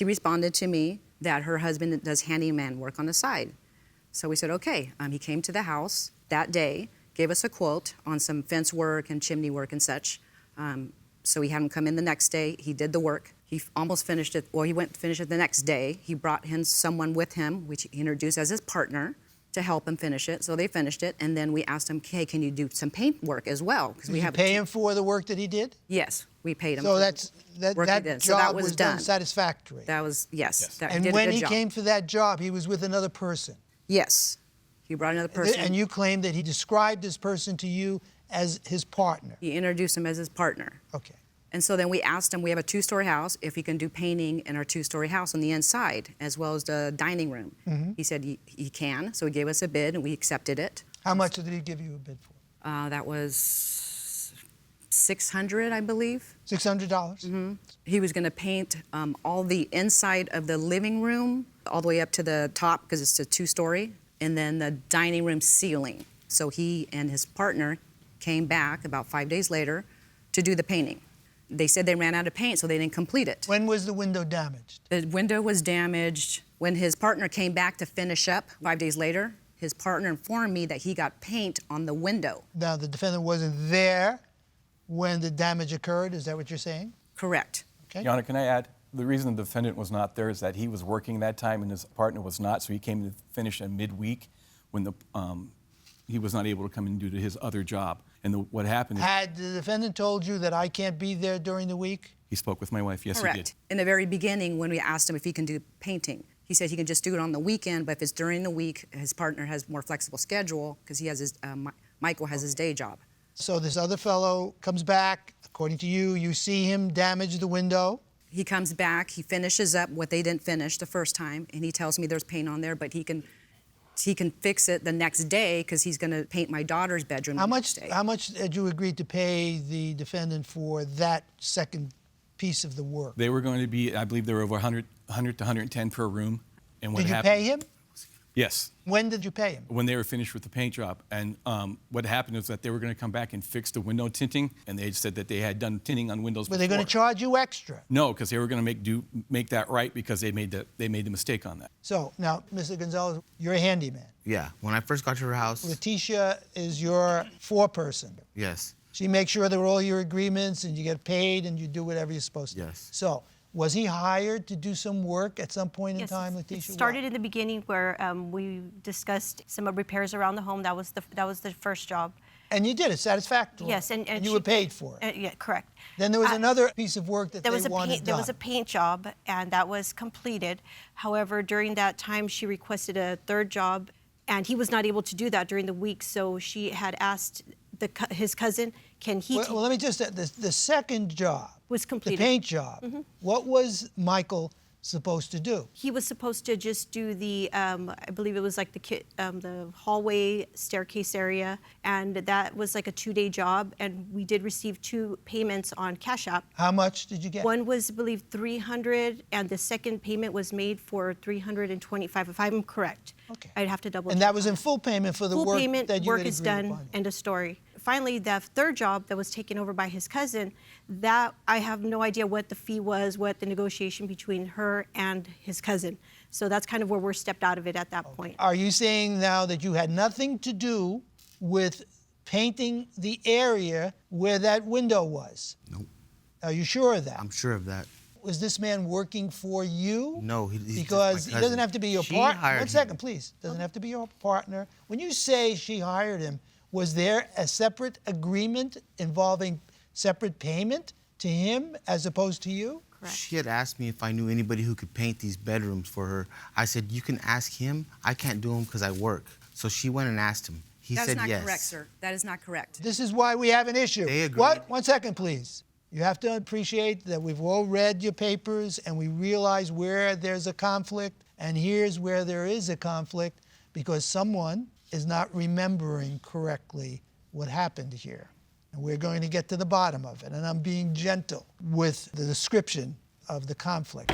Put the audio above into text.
she responded to me that her husband does handyman work on the side. So we said, okay. He came to the house that day, gave us a quote on some fence work and chimney work and such. So we had him come in the next day. He did the work. He almost finished it. Well, he went to finish it the next day. He brought in someone with him, which he introduced as his partner, to help him finish it. So they finished it, and then we asked him, hey, can you do some paint work as well? Did you pay him for the work that he did? Yes, we paid him. So that job so that was done satisfactory. That was, yes. That, and he did when a good he job. came for that job, he was with another person? Yes, he brought another person. And you claim that he described this person to you as his partner? He introduced him as his partner. Okay. And so then we asked him, we have a 2-story house, if he can do painting in our 2-story house on the inside, as well as the dining room. Mm-hmm. He said he can, so he gave us a bid, and we accepted it. How much did he give you a bid for? That was $600, I believe. $600? Mm-hmm. He was going to paint all the inside of the living room, all the way up to the top, because it's a 2-story, and then the dining room ceiling. So he and his partner came back about 5 days later to do the painting. They said they ran out of paint, so they didn't complete it. When was the window damaged? The window was damaged when his partner came back to finish up 5 days later. His partner informed me that he got paint on the window. Now, the defendant wasn't there when the damage occurred. Is that what you're saying? Correct. Okay. Yolanda, can I add? The reason the defendant was not there is that he was working that time and his partner was not, so he came to finish in midweek when he was not able to come and do his other job. And what happened is... Had the defendant told you that I can't be there during the week? He spoke with my wife, yes, Correct. he did. In the very beginning, when we asked him if he can do painting, he said he can just do it on the weekend, but if it's during the week, his partner has more flexible schedule because he has his, Michael has his day job. So this other fellow comes back. According to you, you see him damage the window. He comes back, he finishes up what they didn't finish the first time, and he tells me there's paint on there, but he can fix it the next day because he's going to paint my daughter's bedroom the next day. How much did you agree to pay the defendant for that second piece of the work? They were going to be, I believe they were over 100 to 110 per room. And what Did you happened, pay him? Yes. When did you pay him? When they were finished with the paint job. And what happened is that they were going to come back and fix the window tinting, and they said that they had done tinting on windows Were before. they going to charge you extra? No, because they were going to make that right because they made the mistake on that. So now, Mr. Gonzalez, you're a handyman. Yeah, when I first got to her house. Letitia is your foreperson. Yes. She makes sure there are all your agreements and you get paid and you do whatever you're supposed to. Yes. So, was he hired to do some work at some point in time, Yes, Letitia? it started in the beginning where we discussed some repairs around the home. That was the first job. And you did it satisfactorily. Yes, and you were paid for it. Yeah, correct. Then there was another piece of work that There they was wanted done. There was a paint job, and that was completed. However, during that time, she requested a third job, and he was not able to do that during the week. So she had asked his cousin, can he? Well, let me just say, the second job was completed. The paint job. Mm-hmm. What was Michael supposed to do? He was supposed to just do the, I believe it was like the hallway staircase area, and that was like a 2-day job, and we did receive 2 payments on Cash App. How much did you get? One was, I believe, $300, and the second payment was made for $325, if I'm correct. Okay. I'd have to double check. And that was in full payment for the full work payment, that you work had is agreed done, upon. end of story. Finally, that third job that was taken over by his cousin, that I have no idea what the fee was, what the negotiation between her and his cousin. So that's kind of where we're stepped out of it at that point. Are you saying now that you had nothing to do with painting the area where that window was? Nope. Are you sure of that? I'm sure of that. Was this man working for you? No, he's because just my he doesn't have to be your She partner. hired One him. second, please. Doesn't have to be your partner. When you say she hired him, was there a separate agreement involving separate payment to him as opposed to you? Correct. She had asked me if I knew anybody who could paint these bedrooms for her. I said, you can ask him. I can't do them because I work. So she went and asked him. He That said is not yes. correct, sir. That is not correct. This is why we have an issue. They agreed. What? 1 second, please. You have to appreciate that we've all read your papers and we realize where there's a conflict, and here's where there is a conflict because someone is not remembering correctly what happened here. And we're going to get to the bottom of it, and I'm being gentle with the description of the conflict.